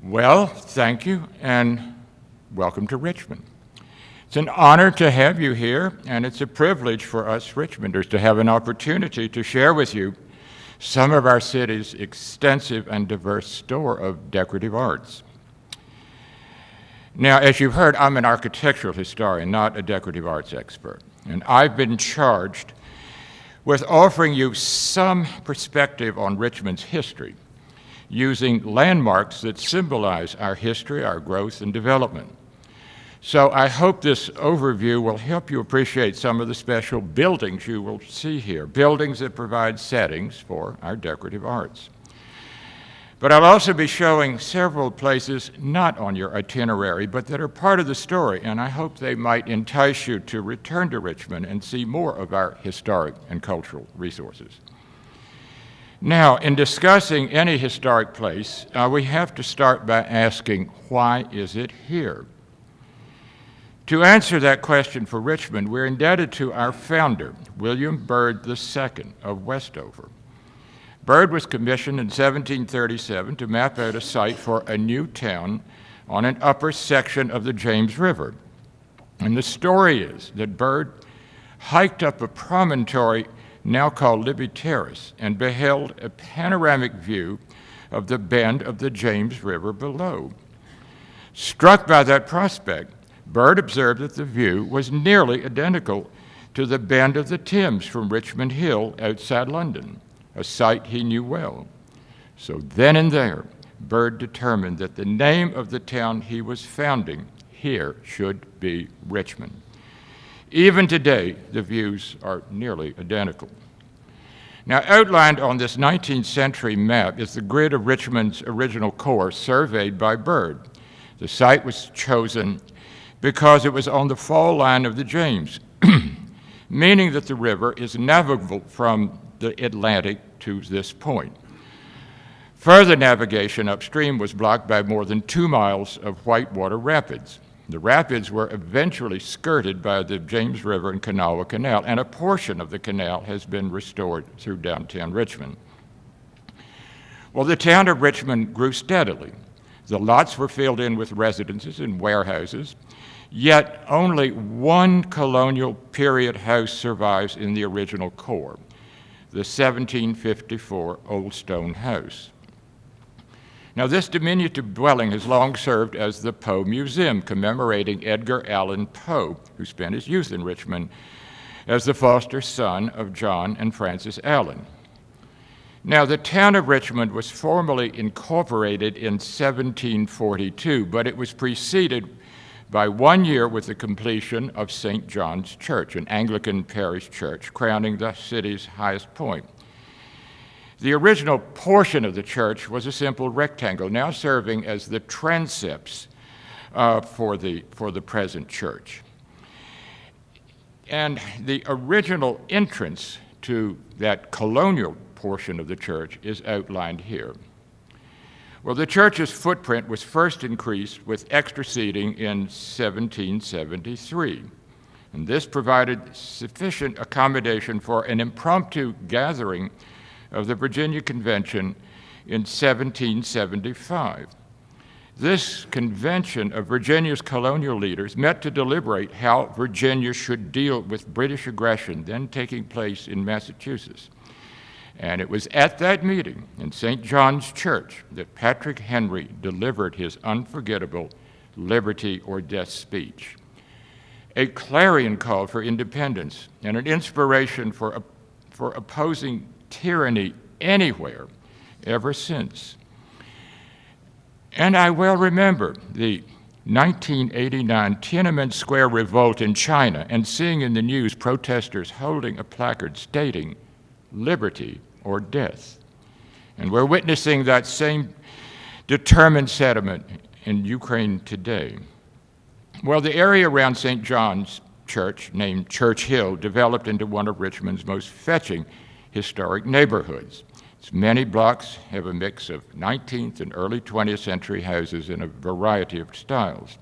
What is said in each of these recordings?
Well, thank you, and welcome to Richmond. It's an honor to have you here, and it's a privilege for us Richmonders to have an opportunity to share with you some of our city's extensive and diverse store of decorative arts. Now, as you've heard, I'm an architectural historian, not a decorative arts expert, and I've been charged with offering you some perspective on Richmond's history, using landmarks that symbolize our history, our growth, and development. So I hope this overview will help you appreciate some of the special buildings you will see here, buildings that provide settings for our decorative arts. But I'll also be showing several places not on your itinerary, but that are part of the story, and I hope they might entice you to return to Richmond and see more of our historic and cultural resources. Now, in discussing any historic place, we have to start by asking, why is it here? To answer that question for Richmond, we're indebted to our founder, William Byrd II of Westover. Byrd was commissioned in 1737 to map out a site for a new town on an upper section of the James River. And the story is that Byrd hiked up a promontory now called Libby Terrace, and beheld a panoramic view of the bend of the James River below. Struck by that prospect, Byrd observed that the view was nearly identical to the bend of the Thames from Richmond Hill outside London, a site he knew well. So then and there, Byrd determined that the name of the town he was founding here should be Richmond. Even today, the views are nearly identical. Now, outlined on this 19th century map is the grid of Richmond's original core surveyed by Byrd. The site was chosen because it was on the fall line of the James, meaning that the river is navigable from the Atlantic to this point. Further navigation upstream was blocked by more than 2 miles of whitewater rapids. The rapids were eventually skirted by the James River and Kanawha Canal, and a portion of the canal has been restored through downtown Richmond. Well, the town of Richmond grew steadily. The lots were filled in with residences and warehouses, yet only one colonial period house survives in the original core, the 1754 Old Stone House. Now, this diminutive dwelling has long served as the Poe Museum, commemorating Edgar Allan Poe, who spent his youth in Richmond as the foster son of John and Frances Allan. Now, the town of Richmond was formally incorporated in 1742, but it was preceded by 1 year with the completion of St. John's Church, an Anglican parish church, crowning the city's highest point. The original portion of the church was a simple rectangle, now serving as the transepts for the present church. And the original entrance to that colonial portion of the church is outlined here. Well, the church's footprint was first increased with extra seating in 1773, and this provided sufficient accommodation for an impromptu gathering of the Virginia Convention in 1775. This convention of Virginia's colonial leaders met to deliberate how Virginia should deal with British aggression then taking place in Massachusetts. And it was at that meeting in St. John's Church that Patrick Henry delivered his unforgettable liberty or death speech, a clarion call for independence and an inspiration for opposing tyranny anywhere ever since. And I well remember the 1989 Tiananmen Square revolt in China and seeing in the news protesters holding a placard stating liberty or death. And we're witnessing that same determined sentiment in Ukraine today. Well, the area around St. John's Church, named Church Hill, developed into one of Richmond's most fetching historic neighborhoods. Its many blocks have a mix of 19th and early 20th century houses in a variety of styles.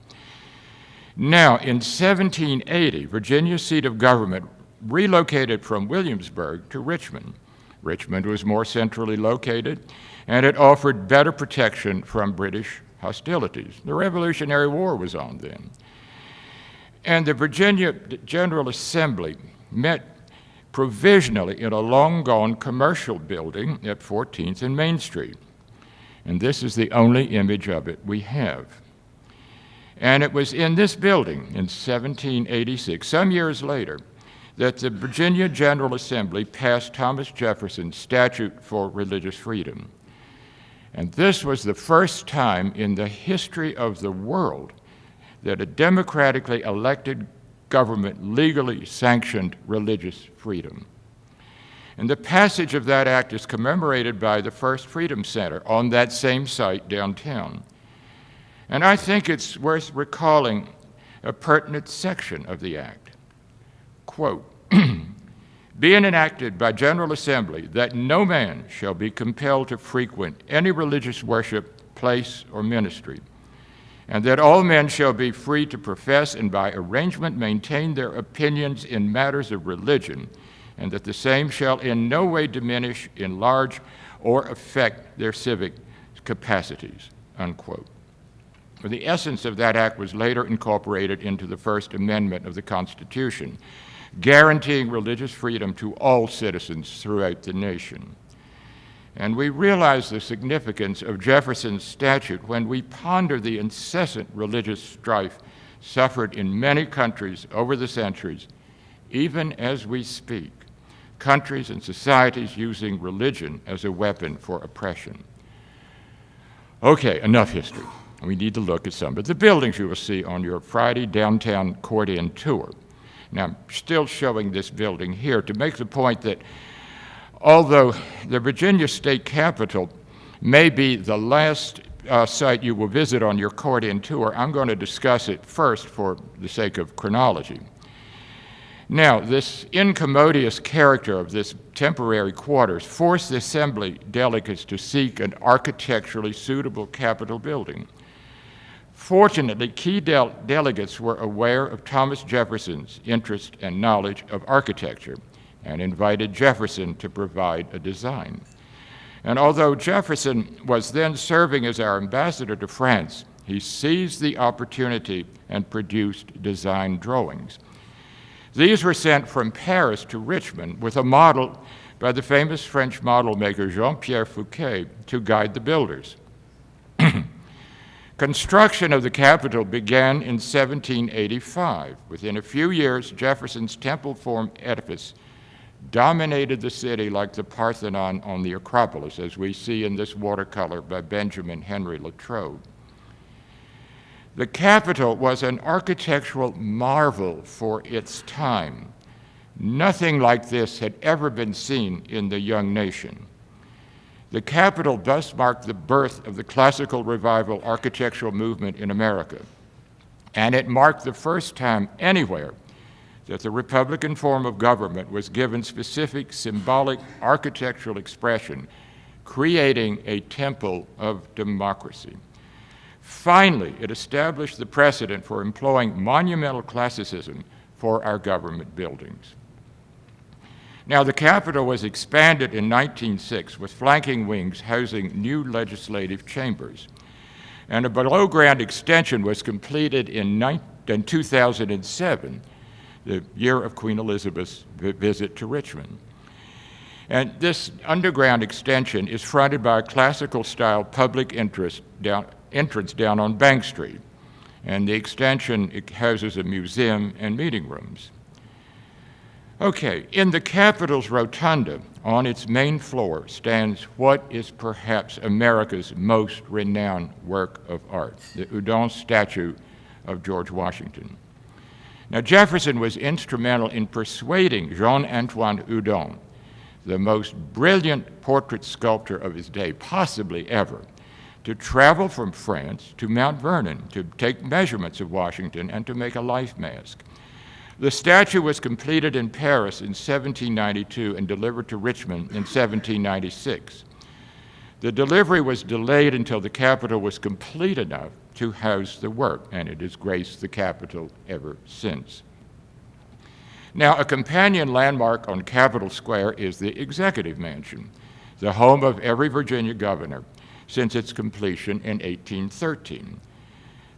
Now, in 1780, Virginia's seat of government relocated from Williamsburg to Richmond. Richmond was more centrally located, and it offered better protection from British hostilities. The Revolutionary War was on then. And the Virginia General Assembly met provisionally in a long-gone commercial building at 14th and Main Street. And this is the only image of it we have. And it was in this building in 1786, some years later, that the Virginia General Assembly passed Thomas Jefferson's Statute for Religious Freedom. And this was the first time in the history of the world that a democratically elected government legally sanctioned religious freedom. And the passage of that act is commemorated by the First Freedom Center on that same site downtown. And I think it's worth recalling a pertinent section of the act. Quote, being enacted by General Assembly that no man shall be compelled to frequent any religious worship, place, or ministry, and that all men shall be free to profess and by arrangement maintain their opinions in matters of religion, and that the same shall in no way diminish, enlarge, or affect their civic capacities, unquote. The essence of that act was later incorporated into the First Amendment of the Constitution, guaranteeing religious freedom to all citizens throughout the nation. And we realize the significance of Jefferson's statute when we ponder the incessant religious strife suffered in many countries over the centuries, even as we speak, countries and societies using religion as a weapon for oppression. Okay, enough history. We need to look at some of the buildings you will see on your Friday downtown accordion tour. Now, I'm still showing this building here to make the point that although the Virginia State Capitol may be the last site you will visit on your accordion tour, I'm going to discuss it first for the sake of chronology. Now, this incommodious character of this temporary quarters forced the Assembly delegates to seek an architecturally suitable Capitol building. Fortunately, key delegates were aware of Thomas Jefferson's interest and knowledge of architecture and invited Jefferson to provide a design. And although Jefferson was then serving as our ambassador to France, he seized the opportunity and produced design drawings. These were sent from Paris to Richmond with a model by the famous French model maker Jean-Pierre Fouquet to guide the builders. Construction of the Capitol began in 1785. Within a few years, Jefferson's temple-formed edifice dominated the city like the Parthenon on the Acropolis, as we see in this watercolor by Benjamin Henry Latrobe. The Capitol was an architectural marvel for its time. Nothing like this had ever been seen in the young nation. The Capitol thus marked the birth of the classical revival architectural movement in America, and it marked the first time anywhere that the Republican form of government was given specific symbolic architectural expression, creating a temple of democracy. Finally, it established the precedent for employing monumental classicism for our government buildings. Now, the Capitol was expanded in 1906 with flanking wings housing new legislative chambers, and a below-ground extension was completed in 2007, the year of Queen Elizabeth's visit to Richmond. And this underground extension is fronted by a classical-style public entrance down on Bank Street, and the extension houses a museum and meeting rooms. Okay, in the Capitol's rotunda, on its main floor, stands what is perhaps America's most renowned work of art, the Houdon statue of George Washington. Now, Jefferson was instrumental in persuading Jean-Antoine Houdon, the most brilliant portrait sculptor of his day, possibly ever, to travel from France to Mount Vernon to take measurements of Washington and to make a life mask. The statue was completed in Paris in 1792 and delivered to Richmond in 1796. The delivery was delayed until the Capitol was complete enough to house the work, and it has graced the Capitol ever since. Now, a companion landmark on Capitol Square is the Executive Mansion, the home of every Virginia governor, since its completion in 1813.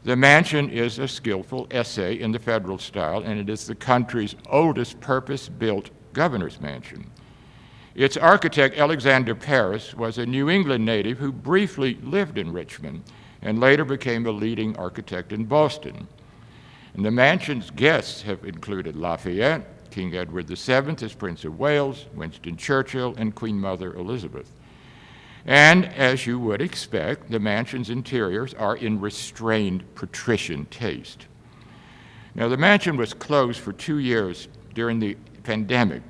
The mansion is a skillful essay in the federal style, and it is the country's oldest purpose-built governor's mansion. Its architect, Alexander Paris, was a New England native who briefly lived in Richmond and later became a leading architect in Boston. And the mansion's guests have included Lafayette, King Edward VII as Prince of Wales, Winston Churchill, and Queen Mother Elizabeth. And as you would expect, the mansion's interiors are in restrained patrician taste. Now, the mansion was closed for 2 years during the pandemic.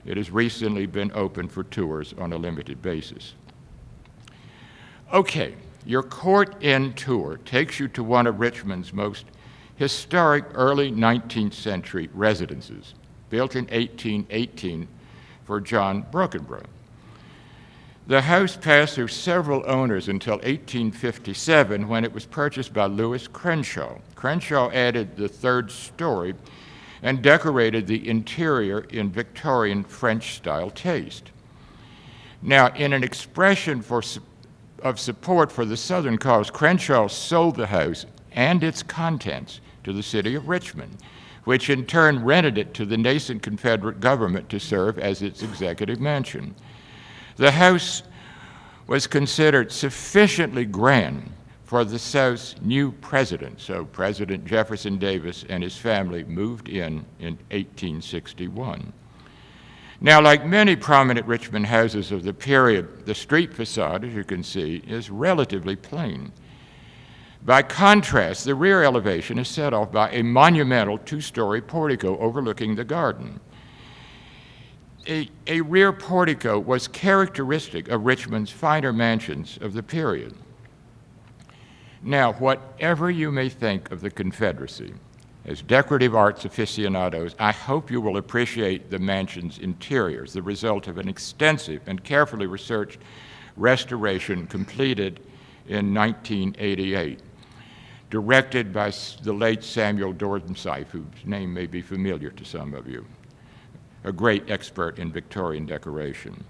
It has recently been open for tours on a limited basis. Okay, your Court Inn tour takes you to one of Richmond's most historic early 19th century residences, built in 1818 for John Brockenbrough. The house passed through several owners until 1857, when it was purchased by Lewis Crenshaw. Crenshaw added the third story and decorated the interior in Victorian French-style taste. Now, in an expression of support for the Southern cause, Crenshaw sold the house and its contents to the city of Richmond, which in turn rented it to the nascent Confederate government to serve as its executive mansion. The house was considered sufficiently grand for the South's new president, so President Jefferson Davis and his family moved in 1861. Now, like many prominent Richmond houses of the period, the street facade, as you can see, is relatively plain. By contrast, the rear elevation is set off by a monumental two-story portico overlooking the garden. A rear portico was characteristic of Richmond's finer mansions of the period. Now, whatever you may think of the Confederacy, as decorative arts aficionados, I hope you will appreciate the mansion's interiors, the result of an extensive and carefully researched restoration completed in 1988, directed by the late Samuel Dornsife, whose name may be familiar to some of you, a great expert in Victorian decoration.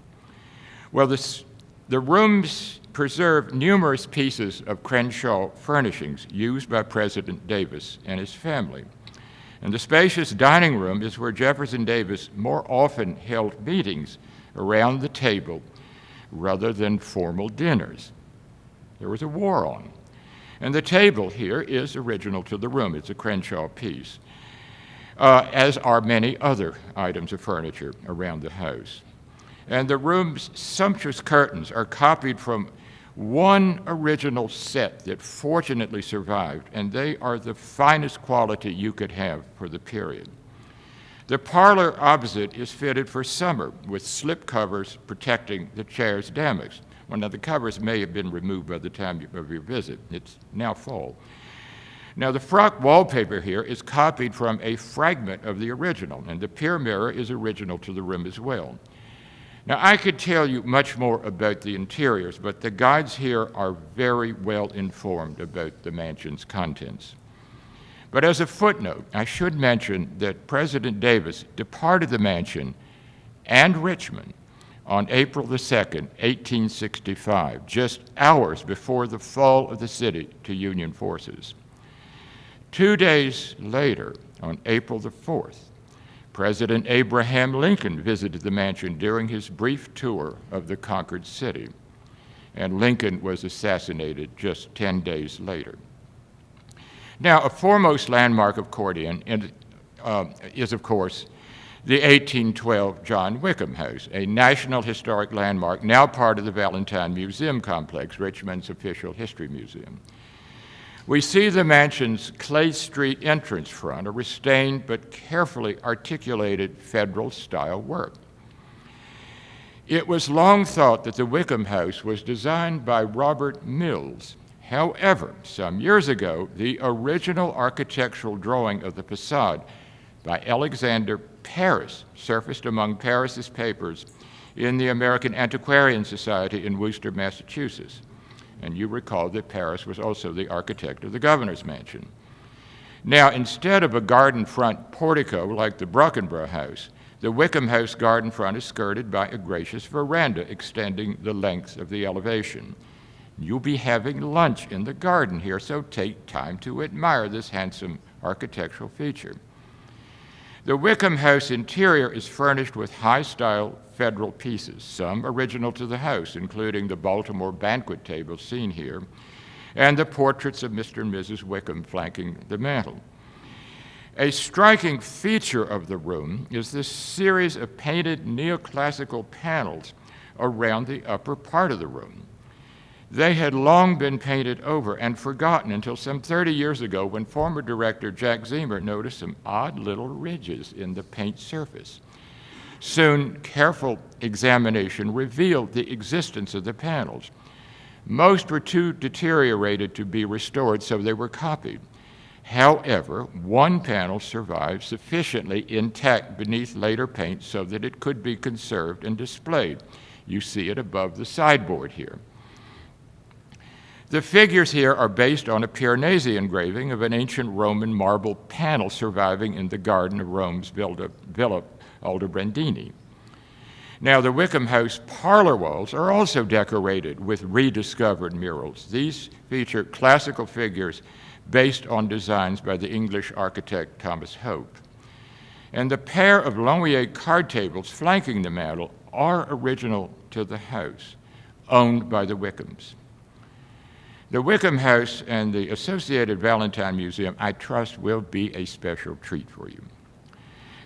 Well, the rooms preserve numerous pieces of Crenshaw furnishings used by President Davis and his family. And the spacious dining room is where Jefferson Davis more often held meetings around the table rather than formal dinners. There was a war on. And the table here is original to the room. It's a Crenshaw piece, as are many other items of furniture around the house. And the room's sumptuous curtains are copied from one original set that fortunately survived, and they are the finest quality you could have for the period. The parlor opposite is fitted for summer with slip covers protecting the chair's damask. Well, now the covers may have been removed by the time of your visit. It's now fall. Now, the frock wallpaper here is copied from a fragment of the original, and the pier mirror is original to the room as well. Now, I could tell you much more about the interiors, but the guides here are very well informed about the mansion's contents. But as a footnote, I should mention that President Davis departed the mansion and Richmond on April the 2nd, 1865, just hours before the fall of the city to Union forces. 2 days later, on April the 4th, President Abraham Lincoln visited the mansion during his brief tour of the conquered city, and Lincoln was assassinated just 10 days later. Now, a foremost landmark of Court Inn is, of course, the 1812 John Wickham House, a National Historic Landmark now part of the Valentine Museum Complex, Richmond's official history museum. We see the mansion's Clay Street entrance front, a restrained but carefully articulated Federal-style work. It was long thought that the Wickham House was designed by Robert Mills. However, some years ago, the original architectural drawing of the facade by Alexander Paris surfaced among Paris's papers in the American Antiquarian Society in Worcester, Massachusetts. And you recall that Paris was also the architect of the governor's mansion. Now, instead of a garden front portico like the Brockenbrough House, the Wickham House garden front is skirted by a gracious veranda extending the length of the elevation. You'll be having lunch in the garden here, so take time to admire this handsome architectural feature. The Wickham House interior is furnished with high-style federal pieces, some original to the house, including the Baltimore banquet table seen here, and the portraits of Mr. and Mrs. Wickham flanking the mantel. A striking feature of the room is this series of painted neoclassical panels around the upper part of the room. They had long been painted over and forgotten until some 30 years ago when former director Jack Zemer noticed some odd little ridges in the paint surface. Soon, careful examination revealed the existence of the panels. Most were too deteriorated to be restored, so they were copied. However, one panel survived sufficiently intact beneath later paint so that it could be conserved and displayed. You see it above the sideboard here. The figures here are based on a Piranesi engraving of an ancient Roman marble panel surviving in the garden of Rome's Villa Aldobrandini. Now, the Wickham House parlor walls are also decorated with rediscovered murals. These feature classical figures based on designs by the English architect Thomas Hope. And the pair of Languier card tables flanking the mantel are original to the house, owned by the Wickhams. The Wickham House and the Associated Valentine Museum, I trust, will be a special treat for you.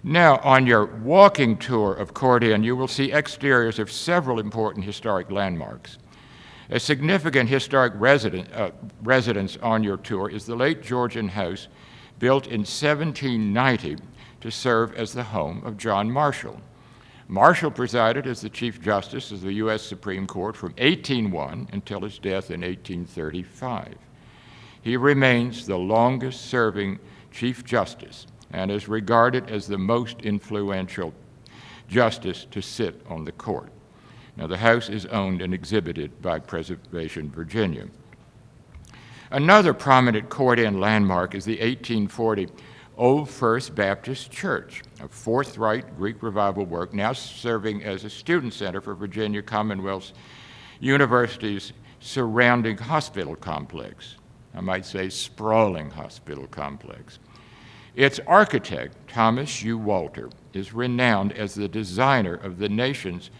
Now, on your walking tour of Court Inn, you will see exteriors of several important historic landmarks. A significant historic residence on your tour is the late Georgian house, built in 1790 to serve as the home of John Marshall. Marshall presided as the Chief Justice of the U.S. Supreme Court from 1801 until his death in 1835. He remains the longest-serving Chief Justice and is regarded as the most influential justice to sit on the court. Now, the house is owned and exhibited by Preservation Virginia. Another prominent Court Inn landmark is the 1840 Old First Baptist Church, a Fourth-Rite Greek Revival work now serving as a student center for Virginia Commonwealth University's surrounding hospital complex. I might say sprawling hospital complex. Its architect, Thomas U. Walter, is renowned as the designer of the nation's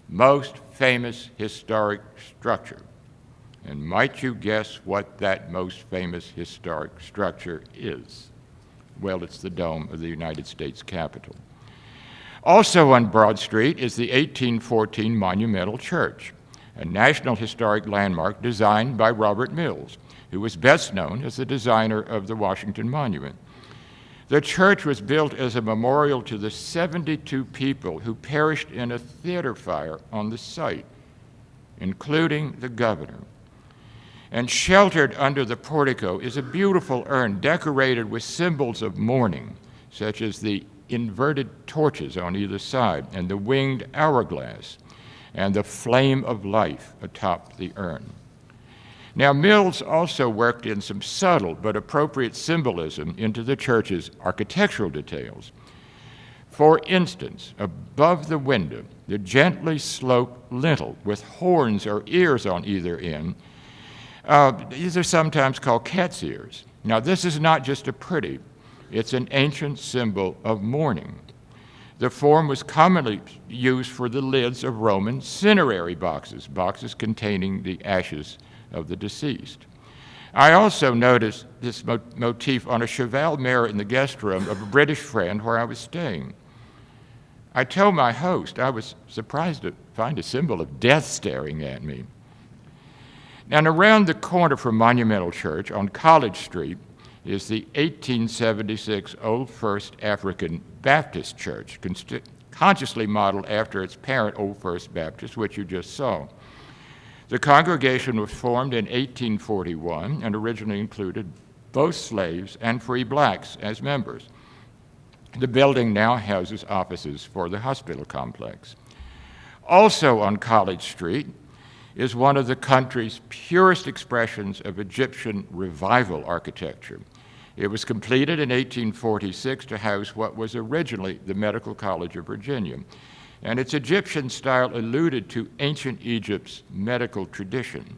most famous historic structure. And might you guess what that most famous historic structure is? Well, it's the dome of the United States Capitol. Also on Broad Street is the 1814 Monumental Church, a National Historic Landmark designed by Robert Mills, who was best known as the designer of the Washington Monument. The church was built as a memorial to the 72 people who perished in a theater fire on the site, including the governor. And sheltered under the portico is a beautiful urn decorated with symbols of mourning, such as the inverted torches on either side and the winged hourglass and the flame of life atop the urn. Now, Mills also worked in some subtle but appropriate symbolism into the church's architectural details. For instance, above the window, the gently sloped lintel with horns or ears on either end. These are sometimes called cat's ears. Now, this is not just a pretty, it's an ancient symbol of mourning. The form was commonly used for the lids of Roman cinerary boxes, boxes containing the ashes of the deceased. I also noticed this motif on a cheval mirror in the guest room of a British friend where I was staying. I told my host I was surprised to find a symbol of death staring at me. And around the corner from Monumental Church on College Street is the 1876 Old First African Baptist Church, consciously modeled after its parent Old First Baptist, which you just saw. The congregation was formed in 1841 and originally included both slaves and free blacks as members. The building now houses offices for the hospital complex. Also on College Street is one of the country's purest expressions of Egyptian revival architecture. It was completed in 1846 to house what was originally the Medical College of Virginia, and its Egyptian style alluded to ancient Egypt's medical tradition.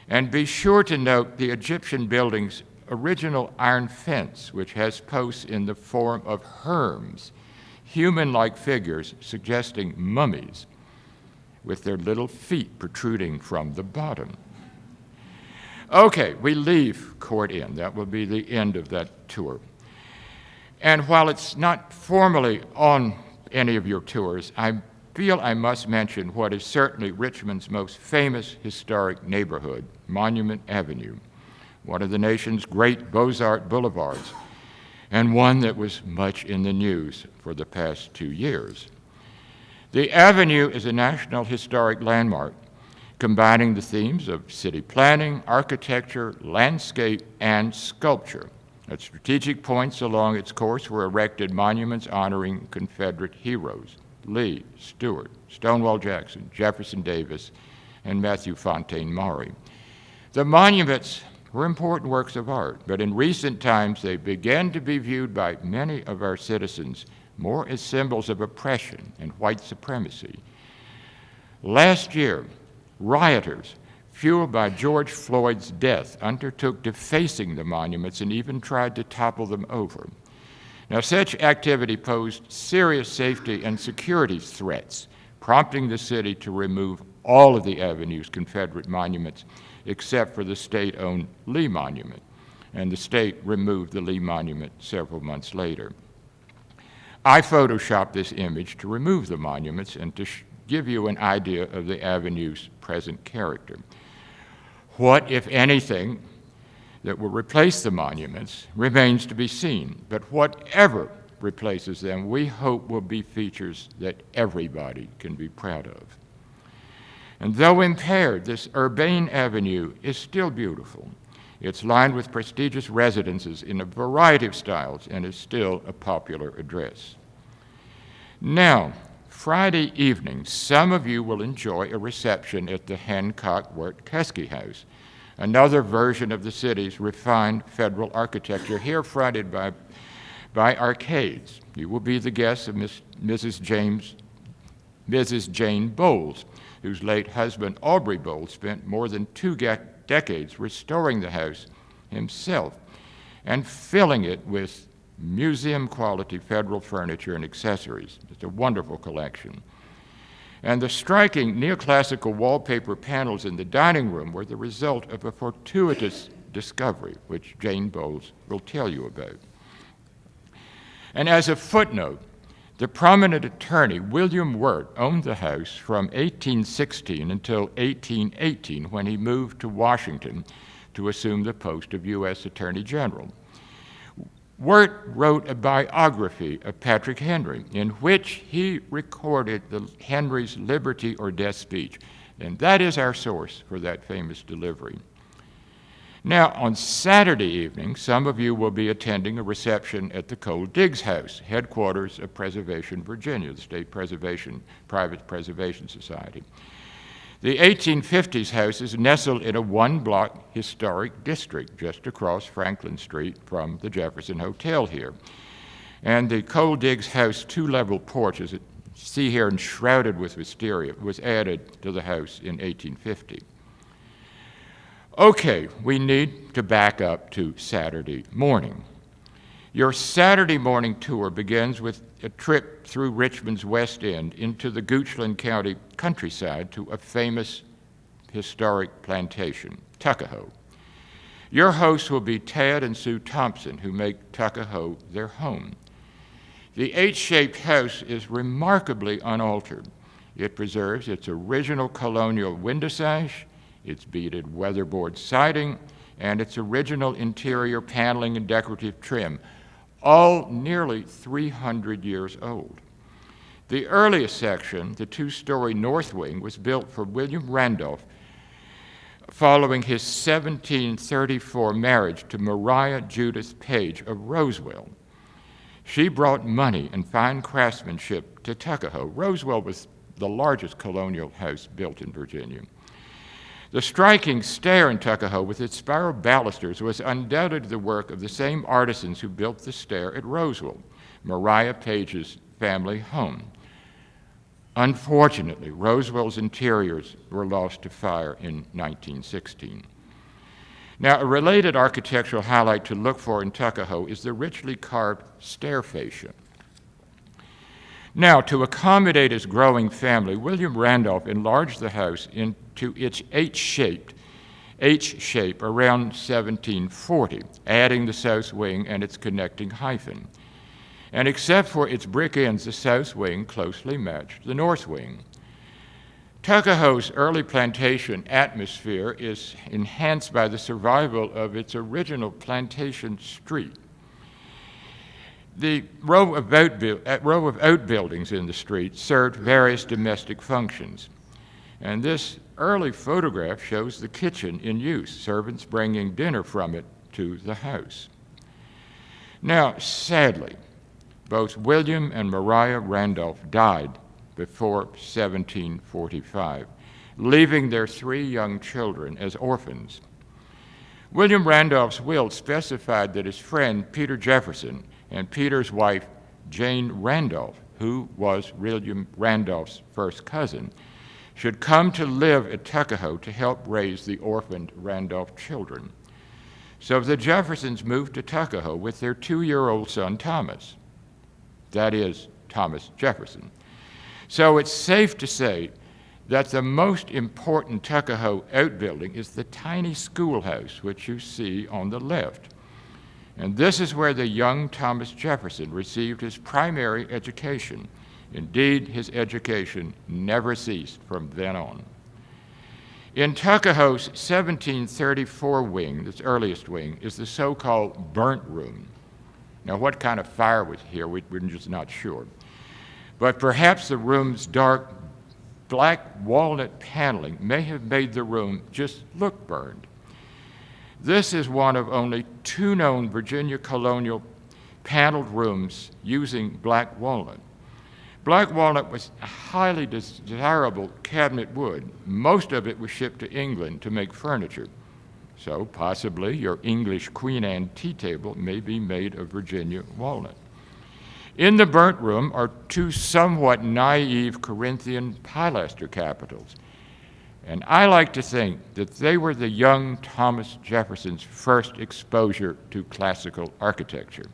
And be sure to note the Egyptian building's original iron fence, which has posts in the form of herms, human-like figures suggesting mummies, with their little feet protruding from the bottom. Okay, we leave Court Inn. That will be the end of that tour. And while it's not formally on any of your tours, I feel I must mention what is certainly Richmond's most famous historic neighborhood, Monument Avenue, one of the nation's great Beaux-Arts boulevards, and one that was much in the news for the past 2 years. The Avenue is a National Historic Landmark, combining the themes of city planning, architecture, landscape, and sculpture. At strategic points along its course were erected monuments honoring Confederate heroes, Lee, Stewart, Stonewall Jackson, Jefferson Davis, and Matthew Fontaine Maury. The monuments were important works of art, but in recent times they began to be viewed by many of our citizens more as symbols of oppression and white supremacy. Last year, rioters, fueled by George Floyd's death, undertook defacing the monuments and even tried to topple them over. Now, such activity posed serious safety and security threats, prompting the city to remove all of the Avenue's Confederate monuments except for the state-owned Lee Monument, and the state removed the Lee Monument several months later. I photoshopped this image to remove the monuments and to give you an idea of the Avenue's present character. What, if anything, that will replace the monuments remains to be seen, but whatever replaces them, we hope will be features that everybody can be proud of. And though impaired, this urbane avenue is still beautiful. It's lined with prestigious residences in a variety of styles and is still a popular address. Now, Friday evening, some of you will enjoy a reception at the Hancock-Wert-Kuski House, another version of the city's refined federal architecture, here fronted by arcades. You will be the guests of Mrs. Jane Bowles, whose late husband, Aubrey Bowles, spent more than 2 decades restoring the house himself and filling it with museum-quality federal furniture and accessories. It's a wonderful collection. And the striking neoclassical wallpaper panels in the dining room were the result of a fortuitous discovery, which Jane Bowles will tell you about. And as a footnote, the prominent attorney William Wirt owned the house from 1816 until 1818, when he moved to Washington to assume the post of U.S. Attorney General. Wirt wrote a biography of Patrick Henry in which he recorded Henry's liberty or death speech, and that is our source for that famous delivery. Now, on Saturday evening, some of you will be attending a reception at the Cole Diggs House, headquarters of Preservation Virginia, the state private preservation society. The 1850s house is nestled in a 1-block historic district just across Franklin Street from the Jefferson Hotel here. And the Cole Diggs House 2-level porch, as you see here enshrouded with wisteria, was added to the house in 1850. Okay, we need to back up to Saturday morning. Your Saturday morning tour begins with a trip through Richmond's West End into the Goochland County countryside to a famous historic plantation, Tuckahoe. Your hosts will be Tad and Sue Thompson, who make Tuckahoe their home. The H-shaped house is remarkably unaltered. It preserves its original colonial window sash, its beaded weatherboard siding, and its original interior paneling and decorative trim, all nearly 300 years old. The earliest section, the 2-story north wing, was built for William Randolph following his 1734 marriage to Maria Judith Page of Roswell. She brought money and fine craftsmanship to Tuckahoe. Roswell was the largest colonial house built in Virginia. The striking stair in Tuckahoe with its spiral balusters was undoubtedly the work of the same artisans who built the stair at Roswell, Maria Page's family home. Unfortunately, Roswell's interiors were lost to fire in 1916. Now, a related architectural highlight to look for in Tuckahoe is the richly carved stair fascia. Now, to accommodate his growing family, William Randolph enlarged the house into its H shape around 1740, adding the south wing and its connecting hyphen. And except for its brick ends, the south wing closely matched the north wing. Tuckahoe's early plantation atmosphere is enhanced by the survival of its original plantation street. The row of outbuildings in the street served various domestic functions. And this early photograph shows the kitchen in use, servants bringing dinner from it to the house. Now, sadly, both William and Maria Randolph died before 1745, leaving their 3 young children as orphans. William Randolph's will specified that his friend Peter Jefferson and Peter's wife Jane Randolph, who was William Randolph's first cousin, should come to live at Tuckahoe to help raise the orphaned Randolph children. So the Jeffersons moved to Tuckahoe with their 2-year-old son Thomas. That is, Thomas Jefferson. So it's safe to say that the most important Tuckahoe outbuilding is the tiny schoolhouse, which you see on the left. And this is where the young Thomas Jefferson received his primary education. Indeed, his education never ceased from then on. In Tuckahoe's 1734 wing, this earliest wing, is the so-called burnt room. Now, what kind of fire was here, we're just not sure. But perhaps the room's dark black walnut paneling may have made the room just look burned. This is one of only 2 known Virginia colonial paneled rooms using black walnut. Black walnut was a highly desirable cabinet wood. Most of it was shipped to England to make furniture. So possibly your English Queen Anne tea table may be made of Virginia walnut. In the burnt room are 2 somewhat naive Corinthian pilaster capitals. And I like to think that they were the young Thomas Jefferson's first exposure to classical architecture.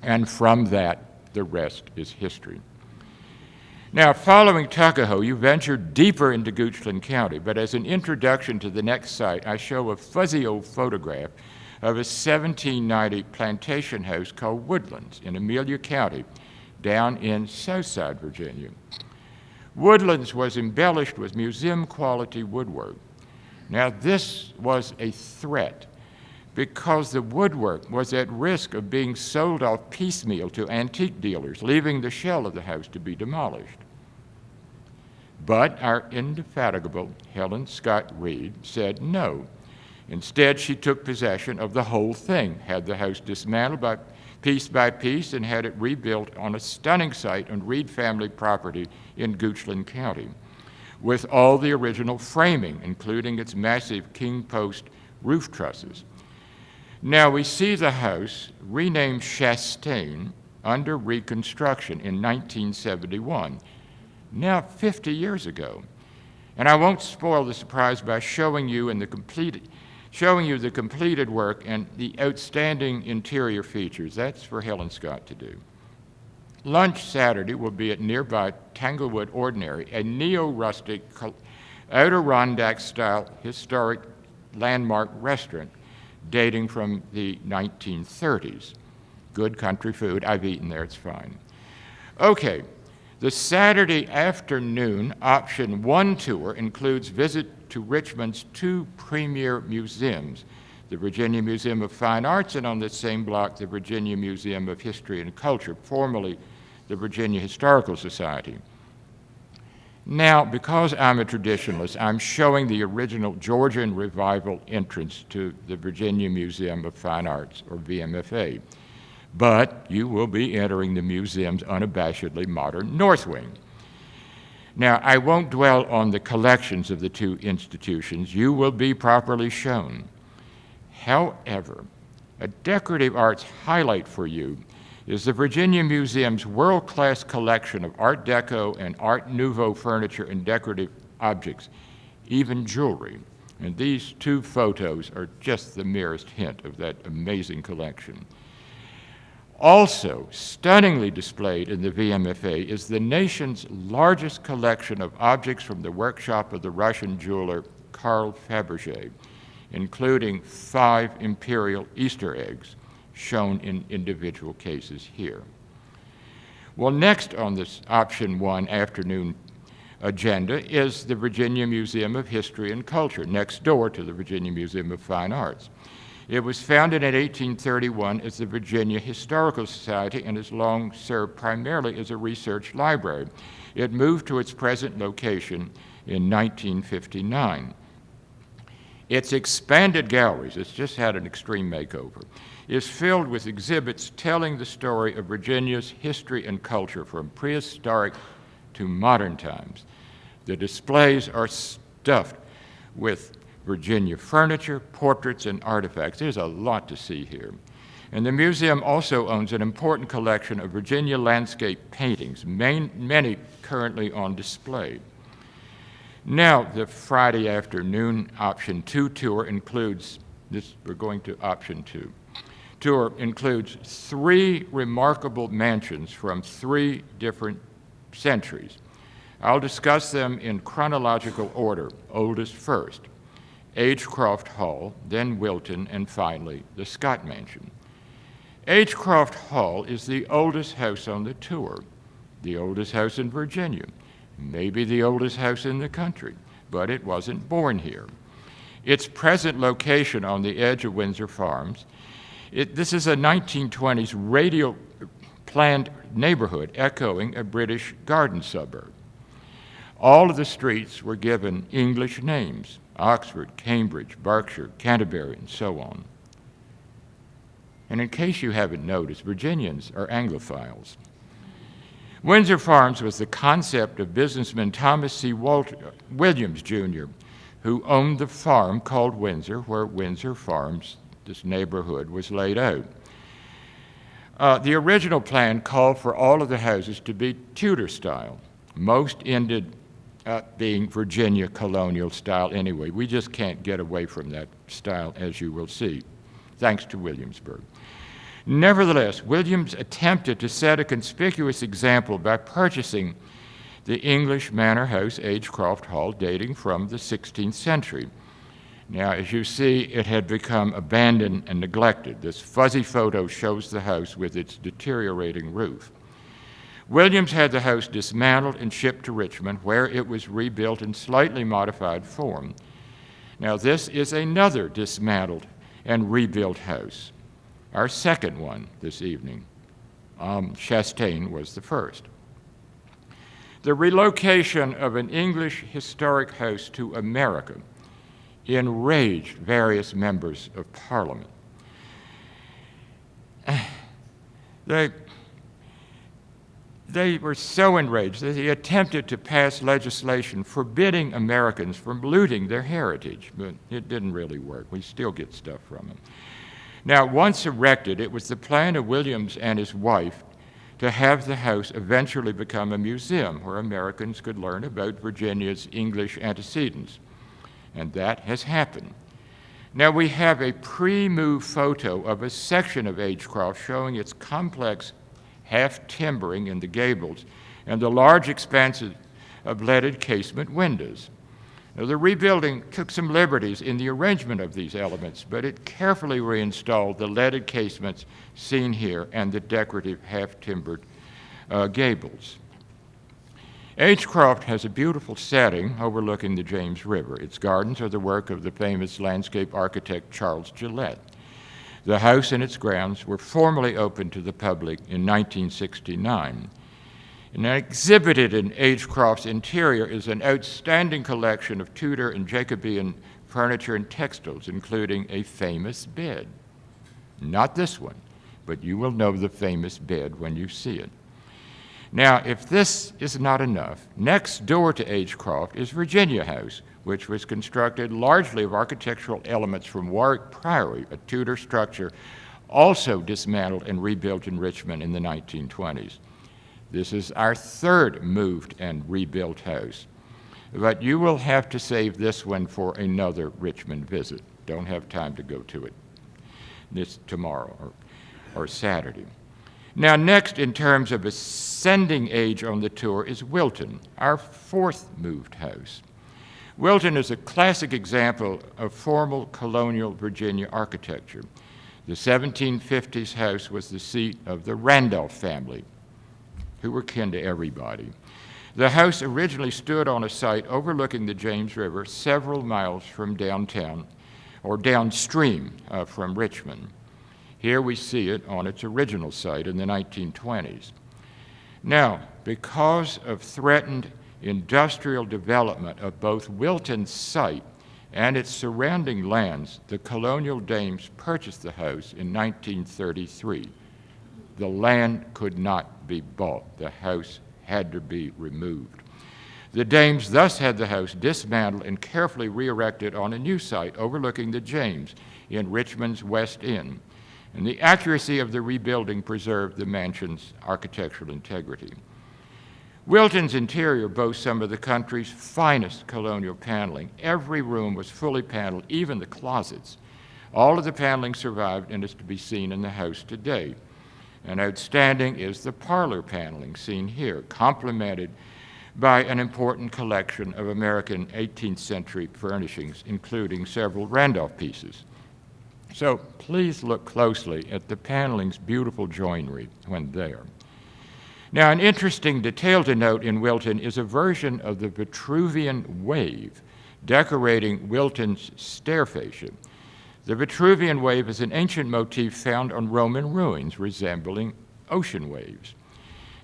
And from that, the rest is history. Now, following Tuckahoe, you venture deeper into Goochland County, but as an introduction to the next site, I show a fuzzy old photograph of a 1790 plantation house called Woodlands in Amelia County, down in Southside, Virginia. Woodlands was embellished with museum-quality woodwork. Now, this was a threat because the woodwork was at risk of being sold off piecemeal to antique dealers, leaving the shell of the house to be demolished. But our indefatigable Helen Scott Reed said no. Instead, she took possession of the whole thing, had the house dismantled by piece, and had it rebuilt on a stunning site on Reed family property in Goochland County, with all the original framing, including its massive king post roof trusses. Now we see the house, renamed Chastain, under reconstruction in 1971, now 50 years ago. And I won't spoil the surprise by showing you the completed work and the outstanding interior features. That's for Helen Scott to do. Lunch Saturday will be at nearby Tanglewood Ordinary, a neo-rustic, Adirondack-style historic landmark restaurant dating from the 1930s. Good country food. I've eaten there. It's fine. Okay. The Saturday afternoon option 1 tour includes visit to Richmond's 2 premier museums, the Virginia Museum of Fine Arts, and on the same block, the Virginia Museum of History and Culture, formerly the Virginia Historical Society. Now, because I'm a traditionalist, I'm showing the original Georgian Revival entrance to the Virginia Museum of Fine Arts, or VMFA. But you will be entering the museum's unabashedly modern North Wing. Now, I won't dwell on the collections of the 2 institutions. You will be properly shown. However, a decorative arts highlight for you is the Virginia Museum's world-class collection of Art Deco and Art Nouveau furniture and decorative objects, even jewelry. And these two photos are just the merest hint of that amazing collection. Also, stunningly displayed in the VMFA is the nation's largest collection of objects from the workshop of the Russian jeweler Carl Fabergé, including 5 imperial Easter eggs, shown in individual cases here. Well, next on this option 1 afternoon agenda is the Virginia Museum of History and Culture, next door to the Virginia Museum of Fine Arts. It was founded in 1831 as the Virginia Historical Society and has long served primarily as a research library. It moved to its present location in 1959. Its expanded galleries, it's just had an extreme makeover, is filled with exhibits telling the story of Virginia's history and culture from prehistoric to modern times. The displays are stuffed with Virginia furniture, portraits, and artifacts. There's a lot to see here. And the museum also owns an important collection of Virginia landscape paintings, many currently on display. Now, the Friday afternoon option 2 tour includes, we're going to option 2. Tour includes 3 remarkable mansions from 3 different centuries. I'll discuss them in chronological order, oldest first. Agecroft Hall, then Wilton, and finally the Scott Mansion. Agecroft Hall is the oldest house on the tour, the oldest house in Virginia, maybe the oldest house in the country, but it wasn't born here. Its present location on the edge of Windsor Farms, this is a 1920s radial planned neighborhood echoing a British garden suburb. All of the streets were given English names: Oxford, Cambridge, Berkshire, Canterbury, and so on. And in case you haven't noticed, Virginians are Anglophiles. Windsor Farms was the concept of businessman Thomas C. Williams, Jr., who owned the farm called Windsor, where Windsor Farms, this neighborhood, was laid out. The original plan called for all of the houses to be Tudor style. Most ended up being Virginia colonial style anyway. We just can't get away from that style, as you will see, thanks to Williamsburg. Nevertheless, Williams attempted to set a conspicuous example by purchasing the English manor house, Agecroft Hall, dating from the 16th century. Now, as you see, it had become abandoned and neglected. This fuzzy photo shows the house with its deteriorating roof. Williams had the house dismantled and shipped to Richmond, where it was rebuilt in slightly modified form. Now, this is another dismantled and rebuilt house, our second one this evening. Chastain was the first. The relocation of an English historic house to America enraged various members of Parliament. They were so enraged that they attempted to pass legislation forbidding Americans from looting their heritage, but it didn't really work. We still get stuff from them. Now, once erected, it was the plan of Williams and his wife to have the house eventually become a museum where Americans could learn about Virginia's English antecedents, and that has happened. Now, we have a pre-move photo of a section of Agecroft showing its complex half-timbering in the gables and the large expanses of leaded casement windows. Now, the rebuilding took some liberties in the arrangement of these elements, but it carefully reinstalled the leaded casements seen here and the decorative half-timbered gables. Agecroft has a beautiful setting overlooking the James River. Its gardens are the work of the famous landscape architect Charles Gillette. The house and its grounds were formally opened to the public in 1969. And exhibited in Agecroft's interior is an outstanding collection of Tudor and Jacobean furniture and textiles, including a famous bed. Not this one, but you will know the famous bed when you see it. Now, if this is not enough, next door to Agecroft is Virginia House, which was constructed largely of architectural elements from Warwick Priory, a Tudor structure also dismantled and rebuilt in Richmond in the 1920s. This is our third moved and rebuilt house. but you will have to save this one for another Richmond visit. Don't have time to go to it this tomorrow or Saturday. Now, next in terms of ascending age on the tour is Wilton, our fourth moved house. Wilton is a classic example of formal colonial Virginia architecture. The 1750s house was the seat of the Randolph family, who were kin to everybody. The house originally stood on a site overlooking the James River several miles from downtown, or downstream from Richmond. Here we see it on its original site in the 1920s. Now, because of threatened industrial development of both Wilton's site and its surrounding lands, the colonial dames purchased the house in 1933. The land could not be bought. The house had to be removed. The dames thus had the house dismantled and carefully re-erected on a new site overlooking the James in Richmond's West End. And the accuracy of the rebuilding preserved the mansion's architectural integrity. Wilton's interior boasts some of the country's finest colonial paneling. Every room was fully paneled, even the closets. All of the paneling survived and is to be seen in the house today. And outstanding is the parlor paneling seen here, complemented by an important collection of American 18th century furnishings, including several Randolph pieces. So please look closely at the paneling's beautiful joinery when there. Now, an interesting detail to note in Wilton is a version of the Vitruvian wave decorating Wilton's stair fascia. The Vitruvian wave is an ancient motif found on Roman ruins resembling ocean waves.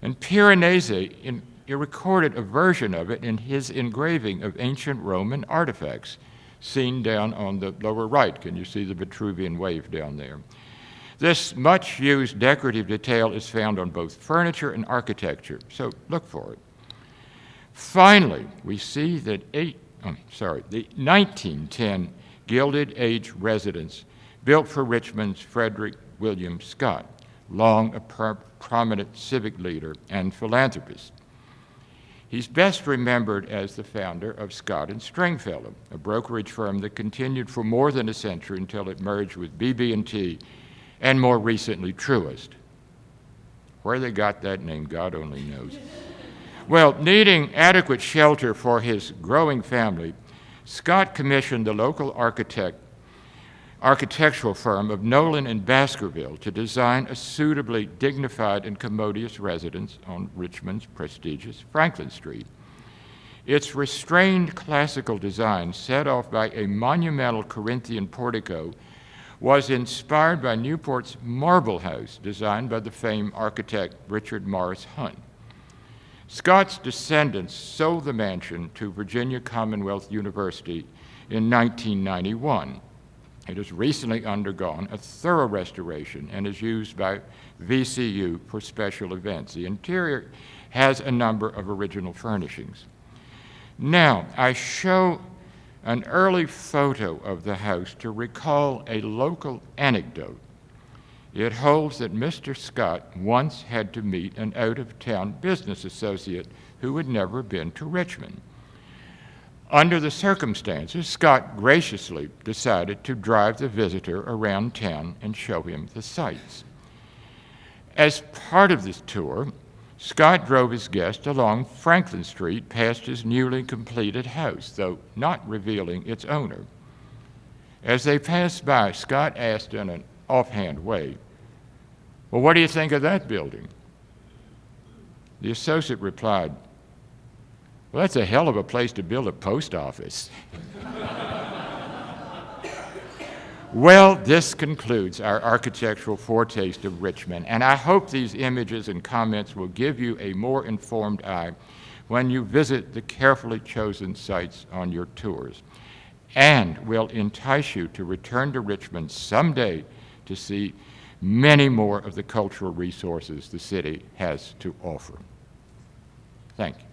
And Piranesi recorded a version of it in his engraving of ancient Roman artifacts, seen down on the lower right. Can you see the Vitruvian wave down there? This much-used decorative detail is found on both furniture and architecture, so look for it. Finally, we see that the 1910 Gilded Age residence built for Richmond's Frederick William Scott, long a prominent civic leader and philanthropist. He's best remembered as the founder of Scott & Stringfellow, a brokerage firm that continued for more than a century until it merged with BB&T and more recently Truist. Where they got that name, God only knows. Well, needing adequate shelter for his growing family, Scott commissioned the local architectural firm of Nolan and Baskerville to design a suitably dignified and commodious residence on Richmond's prestigious Franklin Street. Its restrained classical design, set off by a monumental Corinthian portico, was inspired by Newport's Marble House, designed by the famed architect Richard Morris Hunt. Scott's descendants sold the mansion to Virginia Commonwealth University in 1991. It has recently undergone a thorough restoration and is used by VCU for special events. The interior has a number of original furnishings. Now, I show an early photo of the house to recall a local anecdote. It holds that Mr. Scott once had to meet an out-of-town business associate who had never been to Richmond. Under the circumstances, Scott graciously decided to drive the visitor around town and show him the sights. As part of this tour, Scott drove his guest along Franklin Street past his newly completed house, though not revealing its owner. As they passed by, Scott asked in an offhand way, "Well, what do you think of that building?" The associate replied, "Well, that's a hell of a place to build a post office." Well, this concludes our architectural foretaste of Richmond, and I hope these images and comments will give you a more informed eye when you visit the carefully chosen sites on your tours, and will entice you to return to Richmond someday to see many more of the cultural resources the city has to offer. Thank you.